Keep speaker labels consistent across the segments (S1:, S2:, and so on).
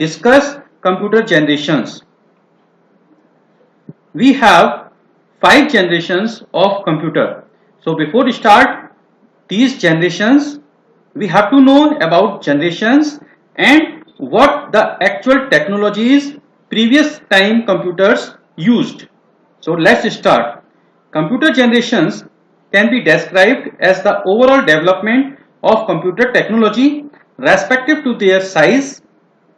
S1: discuss computer generations. We have 5 generations of computer. So before we start these generations, we have to know about generations and what the actual technologies previous time computers used. So let's start. Computer generations can be described as the overall development of computer technology respective to their size,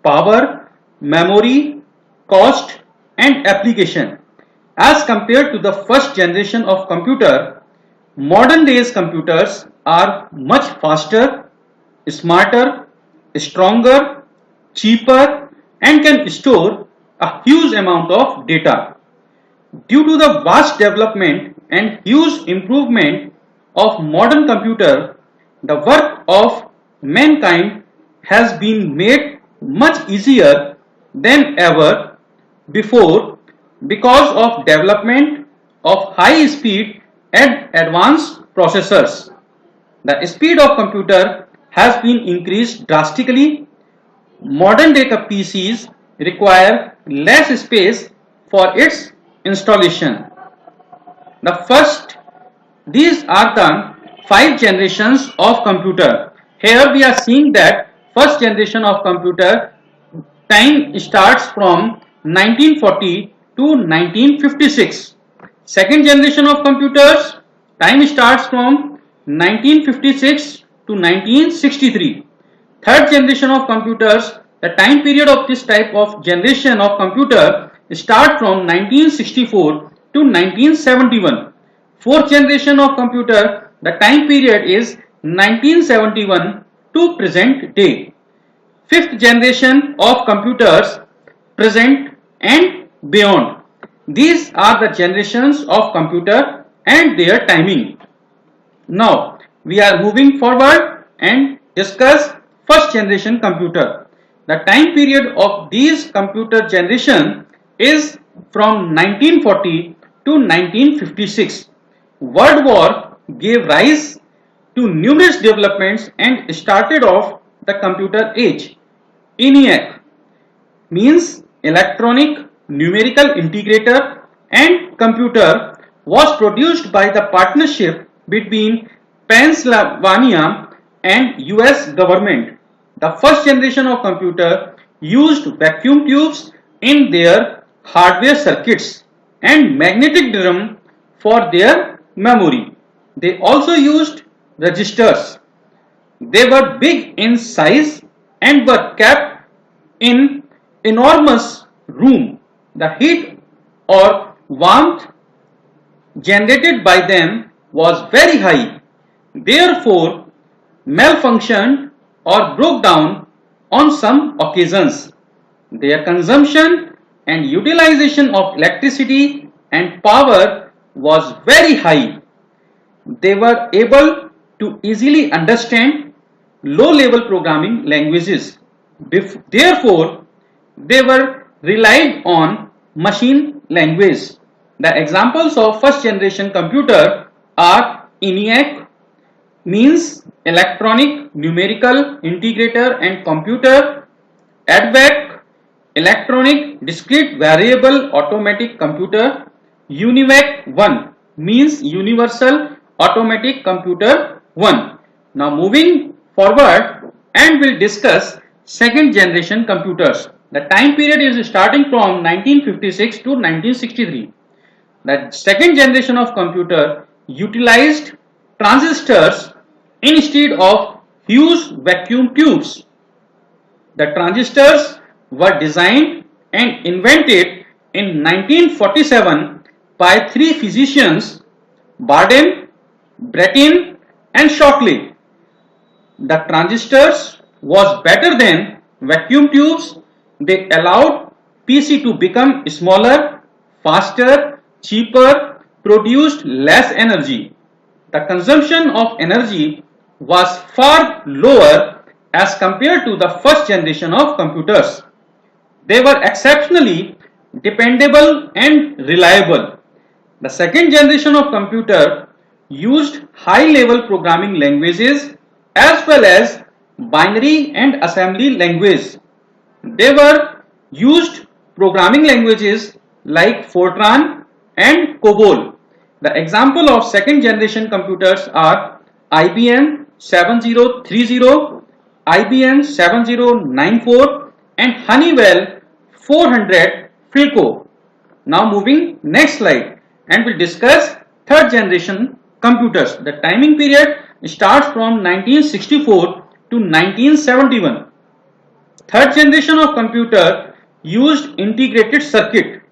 S1: power, memory, cost and application. As compared to the first generation of computer, modern days computers are much faster, smarter, stronger, cheaper and can store a huge amount of data. Due to the vast development and huge improvement of modern computer, the work of mankind has been made much easier than ever before because of development of high speed and advanced processors. The speed of computer has been increased drastically. Modern day PCs require less space for its installation. The first, these are the 5 generations of computer. Here we are seeing that first generation of computer time starts from 1940 to 1956. Second generation of computers time starts from 1956 to 1963. Third generation of computers, the time period of this type of generation of computer start from 1964 to 1971. Fourth generation of computer, the time period is 1971 to present day. Fifth generation of computers, present and beyond. These are the generations of computer and their timing. Now we are moving forward and discuss first generation computer. The time period of these computer generation is from 1940 to 1956. World War gave rise to numerous developments and started off the computer age. ENIAC means electronic numerical integrator and computer was produced by the partnership between Pennsylvania and US government. The first generation of computer used vacuum tubes in their hardware circuits and magnetic drum for their memory. They also used registers. They were big in size and were kept in enormous room. The heat or warmth generated by them was very high, therefore malfunctioned or broke down on some occasions. Their consumption and utilization of electricity and power was very high. They were able to easily understand low-level programming languages. Therefore, they were relied on machine language. The examples of first generation computer are ENIAC means electronic numerical integrator and computer, ADVAC electronic discrete variable automatic computer, UNIVAC 1 means universal automatic computer 1. Now moving forward and we'll discuss second generation computers. The time period is starting from 1956 to 1963. The second generation of computer utilized transistors instead of huge vacuum tubes. The transistors were designed and invented in 1947 by 3 physicians, Barden, Brattain and Shockley. The transistors was better than vacuum tubes. They allowed PC to become smaller, faster, cheaper, produced less energy. The consumption of energy was far lower as compared to the first generation of computers. They were exceptionally dependable and reliable. The second generation of computer used high-level programming languages as well as binary and assembly language. They were used programming languages like Fortran and COBOL. The example of second generation computers are IBM 7030, IBM 7094 and Honeywell 400 Philco. Now moving next slide and we'll discuss third generation computers. The timing period starts from 1964 to 1971. Third generation of computer used integrated circuit.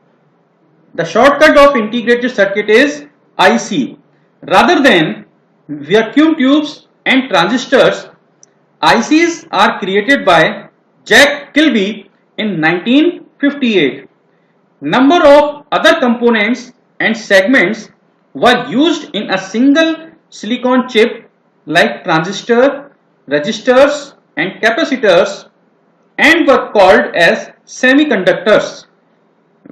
S1: The shortcut of integrated circuit is IC. Rather than vacuum tubes and transistors, ICs are created by Jack Kilby in 1958. Number of other components and segments were used in a single silicon chip like transistor, resistors and capacitors and were called as semiconductors,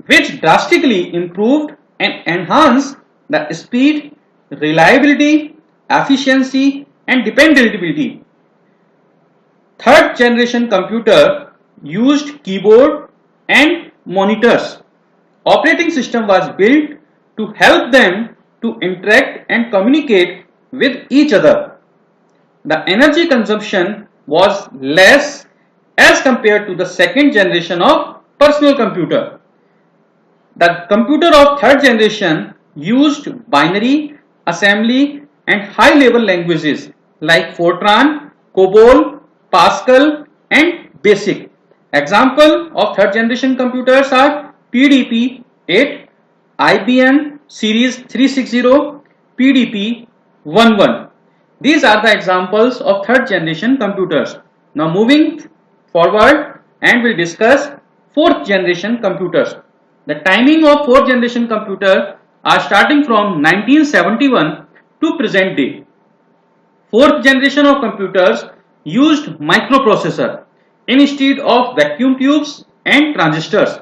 S1: which drastically improved and enhanced the speed, reliability, efficiency and dependability. Third generation computer used keyboard and monitors. Operating system was built to help them to interact and communicate with each other. The energy consumption was less as compared to the second generation of personal computer. The computer of third generation used binary, assembly and high level languages like Fortran, COBOL, Pascal and BASIC. Example of third generation computers are PDP-8, IBM Series 360, PDP-11. These are the examples of third generation computers. Now moving forward and we'll discuss fourth generation computers. The timing of fourth generation computer are starting from 1971 to present day. Fourth generation of computers used microprocessor instead of vacuum tubes and transistors.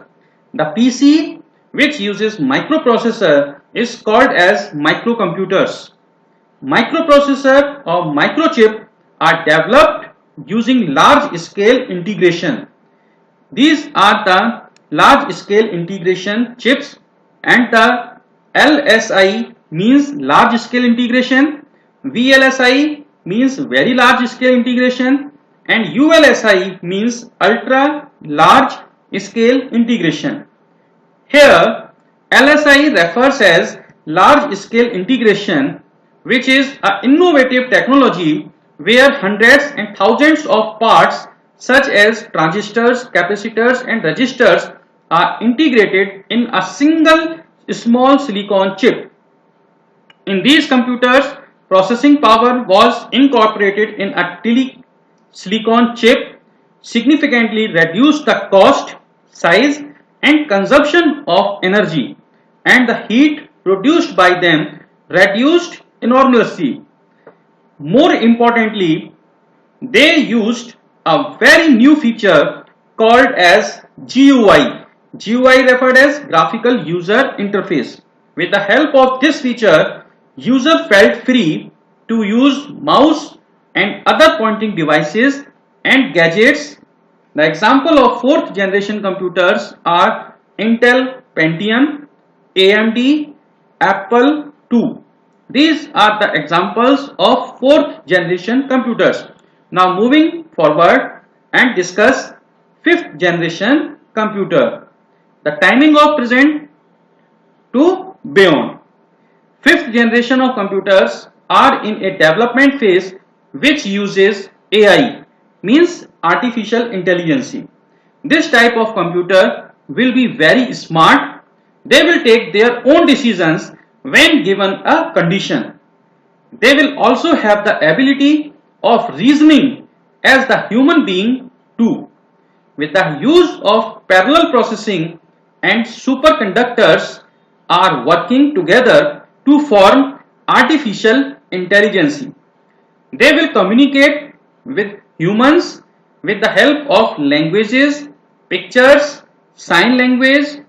S1: The PC which uses microprocessor is called as microcomputers. Microprocessor or microchip are developed using large scale integration. These are the large scale integration chips and the LSI means large scale integration, VLSI means very large scale integration and ULSI means ultra large scale integration. Here LSI refers as large scale integration, which is an innovative technology where hundreds and thousands of parts such as transistors, capacitors and resistors are integrated in a single small silicon chip. In these computers, processing power was incorporated in a tiny silicon chip, significantly reduced the cost, size and consumption of energy, and the heat produced by them reduced enormously. More importantly, they used a very new feature called as GUI. GUI referred as graphical user interface. With the help of this feature, user felt free to use mouse and other pointing devices and gadgets. The example of fourth generation computers are Intel Pentium, AMD, Apple II. These are the examples of fourth generation computers. Now moving forward and discuss fifth generation computer. The timing of present to beyond. Fifth generation of computers are in a development phase which uses AI, means artificial intelligence. This type of computer will be very smart. They will take their own decisions when given a condition. They will also have the ability of reasoning as the human being too. With the use of parallel processing and superconductors are working together to form artificial intelligence. They will communicate with humans with the help of languages, pictures, sign language,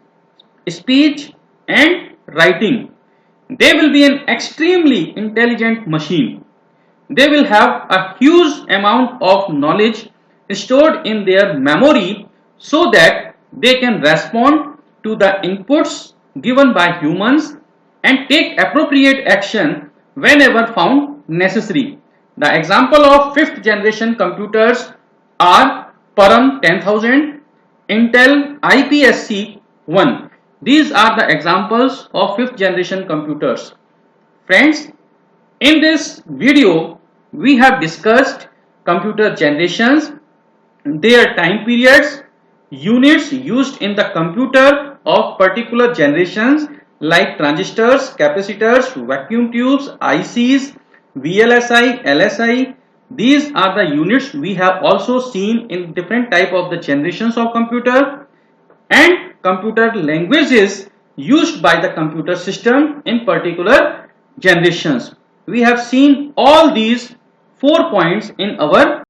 S1: speech and writing. They will be an extremely intelligent machine. They will have a huge amount of knowledge stored in their memory so that they can respond to the inputs given by humans and take appropriate action whenever found necessary. The example of fifth generation computers are Param 10000, Intel IPSC 1. These are the examples of fifth generation computers. Friends, in this video, we have discussed computer generations, their time periods, units used in the computer of particular generations like transistors, capacitors, vacuum tubes, ICs, VLSI, LSI. These are the units we have also seen in different type of the generations of computer, and computer languages used by the computer system in particular generations. We have seen all these 4 points in our